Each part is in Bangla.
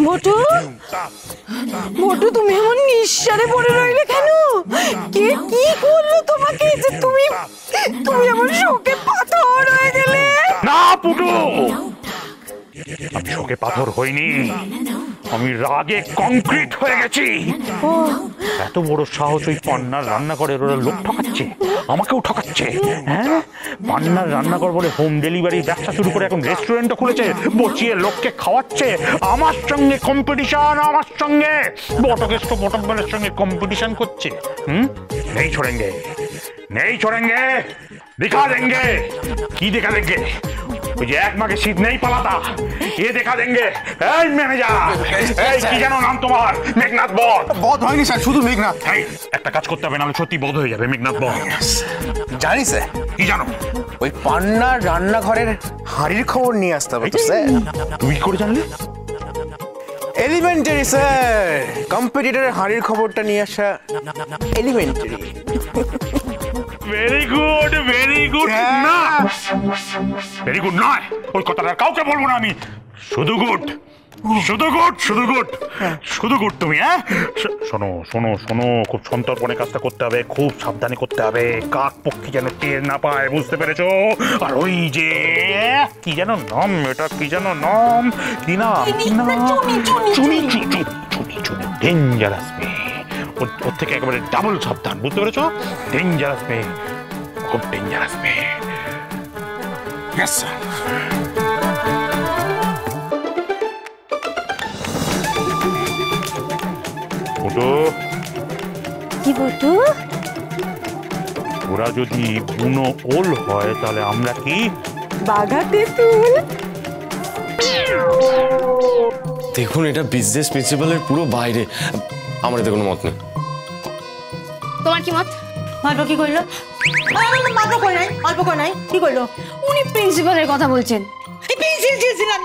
মোটু মোটু তুমি এমন নিঃশ্বাসে পড়ে রইলে কেন? কে কি করলো তোমাকে যে তুমি তুমি এমন শোকে পাথর হয়ে গেলে? না পুটু, আমি শোকে পাথর হইনি, আমি রাগে কংক্রিট হয়ে গেছি। এত বড় সাহস ওই পান্নার রান্নাঘরের ওরা লোক ঠকাচ্ছে, আমাকেও ঠকাচ্ছে। হ্যাঁ, পান্নার রান্নাঘর বলে হোম ডেলিভারি ব্যবসা শুরু করে এখন রেস্টুরেন্টও খুলেছে, বসিয়ে লোককে খাওয়াচ্ছে। আমার সঙ্গে কম্পিটিশন, আমার সঙ্গে বটকেষ্ট বটকবালের সঙ্গে কম্পিটিশন করছে। নেই ছোড়েঙ্গে, নেই ছোড়েঙ্গে, দিখা দেंगे। কি দেখা দেंगे? ওই যে এক মাকে শীত নেই পালাতা, এ দেখা দেंगे। এই ম্যানেজার, এই কি জানো নাম তোমার? মেঘনাথ বধ। বধ হয়নি স্যার, শুধু মেঘনাথ। এই একটা কাজ করতে হবে, নাহলে সত্যি বধ হয়ে যাবে মেঘনাথ বধ। জানি স্যার। কি জানো? ওই পান্নার রান্নাঘরের হাঁড়ির খবর নিয়ে আসতে হবে তো স্যার। তুই করে জানলে? এলিমেন্টারি স্যার, কম্পিটিটরের হাঁড়ির খবরটা নিয়ে আসা elementary. Very good, very good. না, ভেরি গুড নয়, ওই কথাটা কাউকে বলবো না আমি। শুধু গুড, শুধু গুড, শুধু গুড, শুধু গুড। তুমি হ্যাঁ শোনো শোনো শোনো, খুব সন্তর্পণে কাজটা করতে হবে, খুব সাবধানে করতে হবে, কাক পক্ষী যেন টের না পায়, বুঝতে পেরেছো? আর ওই যে কি যেন নাম, এটা কি যেন নাম, কি নাম, কি নাম? চুনি, চুনি, চুনি, চুনি, ডেঞ্জারাস মেয়ে। ওর থেকে একেবারে ডাবল সাবধান, বুঝতে পেরেছো? ডেঞ্জারাস মেয়ে, খুব ডেঞ্জারাস মেয়ে। Yes sir. বটু, কি বটু? ওরা যদি বুনো ওল হয় তাহলে আমরা কি বাঘা তেঁতুল? দেখুন, এটা বিজনেস প্রিন্সিপালের পুরো বাইরে, আমার এতে কোনো মত নেই। তোমার কি মত? অল্প কি করলো? অল্প করে নাই, অল্প করে নাই, কি করলো? উনি প্রিন্সিপালের কথা বলছেন।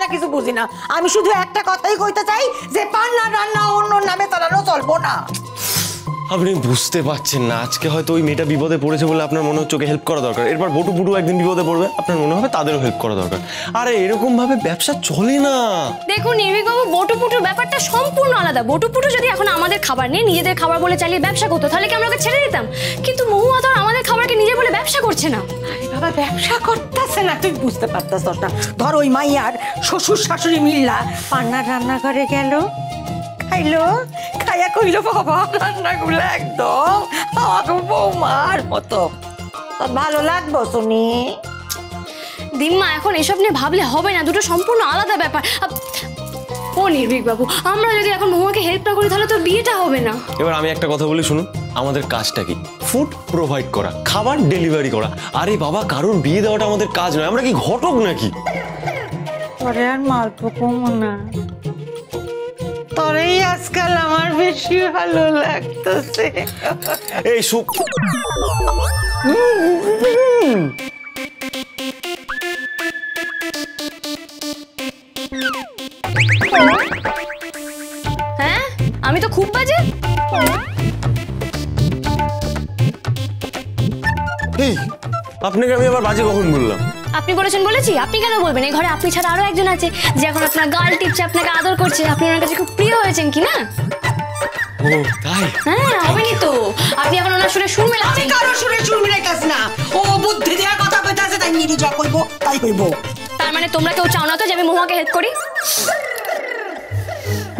না কিছু বুঝি না, আমি শুধু একটা কথাই কইতে চাই যে পান্নার রান্না অন্য নামে চালানো চলবো না। আপনি বুঝতে পারছেন না, আজকে হয়তো ওই মেয়েটা বিপদে পড়েছে বলে আপনার মনে হচ্ছে ওকে হেল্প করা দরকার, এরপর বটু পুটু একদিন বিপদে পড়বে, আপনার মনে হবে তাদেরও হেল্প করা দরকার। আরে এরকম ভাবে ব্যবসা চলে না। দেখুন নির্ভীকবাবু, বটুপুটুর ব্যাপারটা সম্পূর্ণ আলাদা। বটুপুটু যদি এখন আমাদের খাবার নিয়ে নিজেদের খাবার বলে চালিয়ে ব্যবসা করতো তাহলে কি আমরা ওকে ছেড়ে দিতাম? কিন্তু মহুয়া তো আমাদের খাবারকে নিজে বলে ব্যবসা করছে না। আরে বাবা, ব্যবসা করতেছে না তুই বুঝতে পারতাস না? ধর ওই মাইয়ার শ্বশুর শাশুড়ি মিল্লা পান্নার রান্নাঘরে গেল, খাইলো, খাইয়া কইলো বাবা রান্নাগুলো একদম আমাকে বৌমার মতো। তোর ভালো লাগবো শুনি? দিম্মা, এখন এসব নিয়ে ভাবলে হবে না, দুটো সম্পূর্ণ আলাদা ব্যাপার। ও নির্ভীকবাবু, আমরা যদি এখন মহুয়াকে হেল্প না করি তাহলে তো বিয়েটা হবে না। এবার আমি একটা কথা বলি শুনুন, আমাদের কাজটা কি? ফুড প্রোভাইড করা, খাবার ডেলিভারি করা। আরে বাবা, কারোর বিয়ে দেওয়াটা আমাদের কাজ নয়, আমরা কি ঘটক নাকি? তোরে আর মালপো কমো না, তোরেই আজকাল আমার বেশি ভালো লাগতেছে। এই সুপ হ্যাঁ, আমি তো খুব বাজে। এই আপনাকে আমি আবার বাজে কখন বললাম? আপনি বলেছেন বলেছি, আপনি কেন বলবেন? এই ঘরে আপনি ছাড়া আরো একজন আছে যে এখন আপনার গাল টিপছে, আপনাকে আদর করছে, আপনি ওনার কাছে খুব প্রিয় হয়েছেন কি না? ও তাই? হ্যাঁ, হবেনি তো। আপনি এখন ওনার সুরে সুর মেলাচ্ছেন। আমি কারো সুরে সুর মিলাইতাছ না, ও বুদ্ধি দিয়া কথা কইতাছে, তাই নিরি যা কইবো তাই কইবো। তার মানে তোমরা কেউ চাও না তো যে আমি মহুয়াকে হেল্প করি?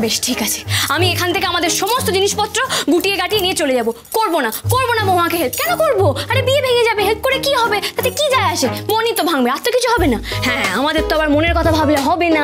বেশ ঠিক আছে, আমি এখান থেকে আমাদের সমস্ত জিনিসপত্র গুটিয়ে গাটিয়ে নিয়ে চলে যাব। করবো না, করবো না মহুয়াকে হেল্প। কেন করবো? আরে বিয়ে ভেঙে যাবে, হেল্প করে কি হবে? তাতে কি যায় আসে? মনই তো ভাঙবে, আর তো কিছু হবে না। হ্যাঁ, আমাদের তো আবার মনের কথা ভাবলে হবে না।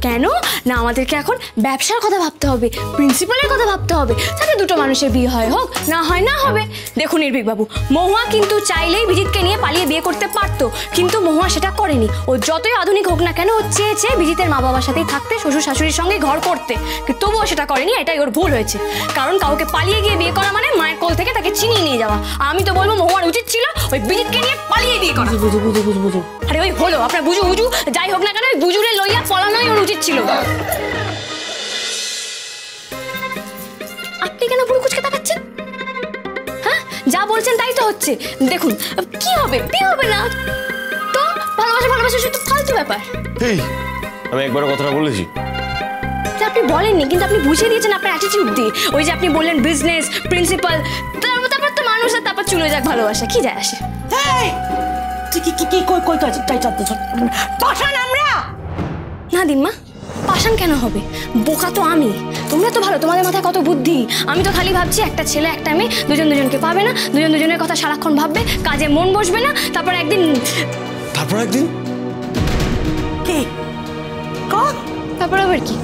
কেন না, আমাদেরকে এখন ব্যবসার কথা ভাবতে হবে, প্রিন্সিপালের কথা ভাবতে হবে, যাতে দুটো মানুষের বিয়ে হয়, হোক না হয় না হবে। দেখুন নির্ভীকবাবু, মহুয়া কিন্তু চাইলেই বিজিতকে নিয়ে পালিয়ে বিয়ে করতে পারতো, কিন্তু মহুয়া সেটা করেনি। ও যতই আধুনিক হোক না কেন, ও চেয়েছে বিজিতের মা বাবার সাথেই থাকতে, শ্বশুর শাশুড়ির সঙ্গে ঘর করতে, কিন্তু তবুও সেটা করেনি। এটাই ওর ভুল হয়েছে, কারণ কাউকে পালিয়ে গিয়ে বিয়ে করা মানে মায়ের কোল থেকে তাকে ছিনিয়ে নিয়ে যাওয়া। আমি তো বলবো মহুয়ার উচিত ছিল ওই বিজিতকে নিয়ে পালিয়ে বিয়ে করা। বুঝু বুঝু বুঝু বুঝু, আরে ওই হলো আপনার বুঝু বুঝু, যাই হোক না কেন ওই বুঝুরে লইয়া পলানোই ওর উচিত ছিল। আপনি কেন পুরো কুচকে তাকাচ্ছেন? হ্যাঁ, যা বলছেন তাই তো হচ্ছে। দেখুন কি হবে, বিয়ে হবে না তো ভালোবাসা ভালোবাসা শুধু ফালতু ব্যাপার। এই আমি একবার কথাটা বলেছি, আপনি বলেননি, কিন্তু আপনি বুঝিয়ে দিয়েছেন আপনার অ্যাটিটিউড দিয়ে। ওই যে আপনি বললেন বিজনেস, প্রিন্সিপাল, তারপর তো মানুষ আর তারপর চলে যাক ভালোবাসা, কি যায় আসে? তুই কি কই পাশান আমরা না দিম্মা, পাষাণ কেন হবে? বোকা তো আমি, তোমরা তো ভালো, তোমাদের মাথায় কত বুদ্ধি। আমি তো খালি ভাবছি একটা ছেলে একটা মেয়ে দুজন দুজনকে পাবে না, দুজন দুজনের কথা সারাক্ষণ ভাববে, কাজে মন বসবে না, তারপর একদিন কি তারপর আবার কি,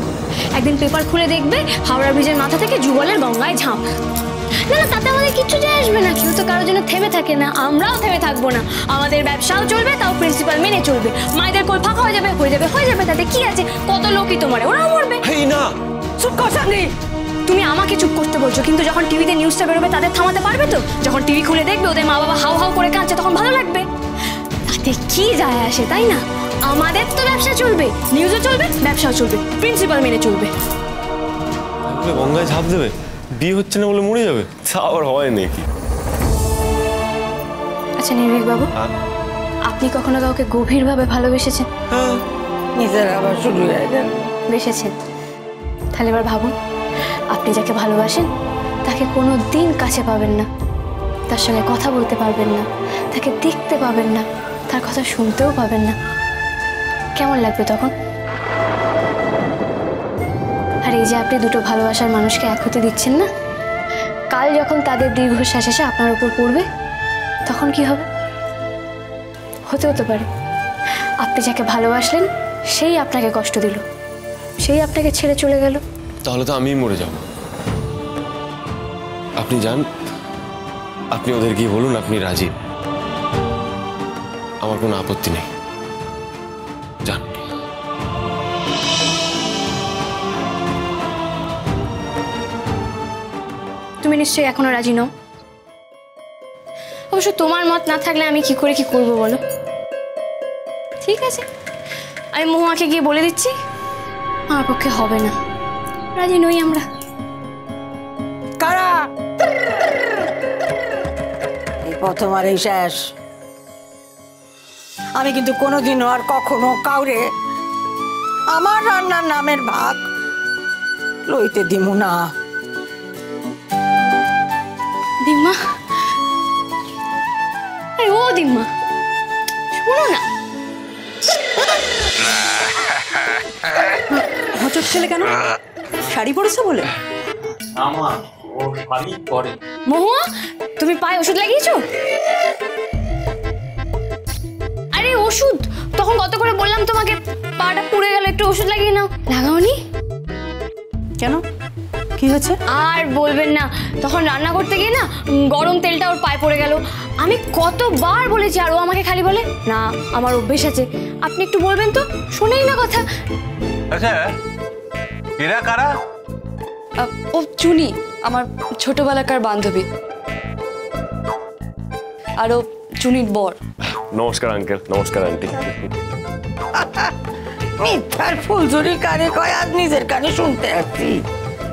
একদিন পেপার খুলে দেখবে হাওড়া ব্রিজের মাথা থেকে যুগলের গঙ্গায় ঝাঁপ। না না, তাতে আমাদের কিচ্ছু যায় আসবে না, কেউ তো কারোর জন্য থেমে থাকে না, আমরাও থেমে থাকবো না। আমাদের ব্যবসাও চলবে, তাও প্রিন্সিপাল মেনে চলবে। মায়েদের কোল ফাঁকা হয়ে যাবে, তাতে কি আছে? কত লোকই তোমার, ওরাও মরবে। না চুপ কর সামনে। তুমি আমাকে চুপ করতে বলছো, কিন্তু যখন টিভিতে নিউজটা বেরোবে তাদের থামাতে পারবে তো? যখন টিভি খুলে দেখবে ওদের মা বাবা হাউ হাউ করে কাঁদছে, তখন ভালো লাগবে? তাতে কি যায় আসে, তাই না? আমাদের তো ব্যবসা চলবে, নিউজও চলবে, ব্যবসাও চলবে, প্রিন্সিপাল মেনে চলবে। গঙ্গায় ঝাঁপ দেবে? বিয়ে হচ্ছে না বলে মরে যাবে? তা আবার হয় নাকি? আচ্ছা নির্ভীক বাবু, আপনি কখনো কাউকে গভীরভাবে ভালোবেসেছেন? নিজের আবার শুরু হয়ে গেল। বেসেছেন? তাহলে এবার ভাবুন, আপনি যাকে ভালোবাসেন তাকে কোনো দিন কাছে পাবেন না, তার সঙ্গে কথা বলতে পারবেন না, তাকে দেখতে পাবেন না, তার কথা শুনতেও পাবেন না। কেমন লাগবে তখন? আর এই যে আপনি দুটো ভালোবাসার মানুষকে এক হতে দিচ্ছেন না, কাল যখন তাদের দীর্ঘশ্বাস এসে আপনার উপর পড়বে, তখন কি হবে? হতে পারে আপনি যাকে ভালোবাসলেন সেই আপনাকে কষ্ট দিল, সেই আপনাকে ছেড়ে চলে গেল। তাহলে তো আমিই মরে যাব। আপনি যান, আপনি ওদের গিয়ে বলুন আপনি রাজি, আমার কোনো আপত্তি নেই, যান। তুমি নিশ্চয়ই এখনো রাজি নও? অবশ্য তোমার মত না থাকলে আমি কি করব বলো? ঠিক আছে, আমি মহুয়াকে গিয়ে বলে দিচ্ছি আমার পক্ষে হবে না, রাজি নই আমরা। কারা? এই প্রথম আর এই শেষ। আমি কিন্তু কোনোদিনও আর কখনো কাউরে আমার রান্নার নামের ভাগ লইতে দিমু না। দিম্মা, ও দিম্মা, শোনো না। হচট ছেলে কেন? শাড়ি পরেছো বলে? মহুয়া, তুমি পায়ে ওষুধ লাগিয়েছো? আরে ওষুধ, তখন কত করে বললাম তোমাকে, পাটা পুড়ে গেল, একটু ওষুধ লাগিয়ে নাও। লাগাওনি কেন, কি হয়েছে? আর বলবেন না, তখন রান্না করতে গিয়ে না গরম তেলটা ওর পায়ে পড়ে গেল। আমি কতবার বলেছি, আর ও আমাকে খালি বলে না আমার অভ্যেস আছে। আপনি একটু বলবেন তো, শোনেই না কথা। আচ্ছা, এরা কারা? ও চুনি, আমার ছোটবেলাকার বান্ধবী, আর ও চুনির বর। নমস্কার আঙ্কেল, নমস্কার আন্টি। মিথ্যার ফুলঝুরি কানে কয়, আজ নিজের কানে শুনতে আসছি।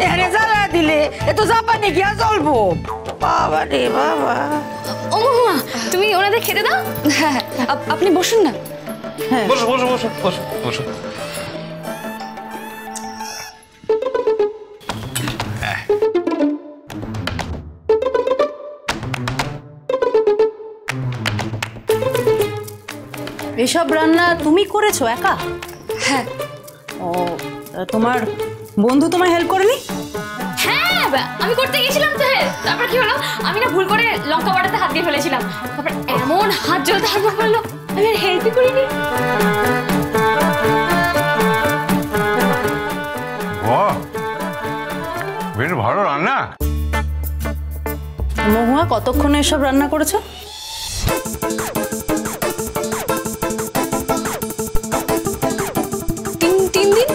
এখানে জ্বালা দিলে এ তো জাপানে গিয়া চলবো। বাবা রে বাবা। ও মহুয়া, তুমি ওনাদের খেতে দাও। হ্যাঁ, আপনি বসুন না। বসো বসো বসো বসো বসো। এসব রান্না তুমি করেছো একা? হ্যাঁ। ও, তোমার বন্ধু তোমার হেল্প করেনি? হ্যাঁ, আমি করতে গেছিলাম তো। তারপর কি হলো, আমি না ভুল করে লঙ্কা বাটাতে হাত দিয়ে ফেলেছিলাম, তারপর এমন হাত জ্বলতে আরম্ভ করলো, আমি আর হেল্পই করিনি। বেশ ভালো রান্না। মহুয়া, কতক্ষণে এসব রান্না করেছো? তিন দিন।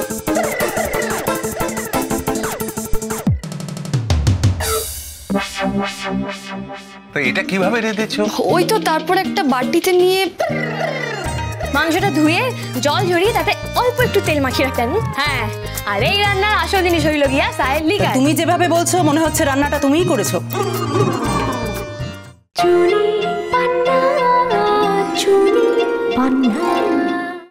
তো এটা কিভাবে রেঁধেছো? ওই তো, তারপর একটা বাটিতে নিয়ে মাংসটা ধুয়ে জল ঝরিয়ে তাতে অল্প একটু তেল মাখিয়ে রাখতেন। হ্যাঁ, আর এই রান্নার আসল জিনিস হইল গিয়া সায়ের লিগা। তুমি যেভাবে বলছো মনে হচ্ছে রান্নাটা তুমিই করেছো। চুনি পান্না, চুনি পান্না।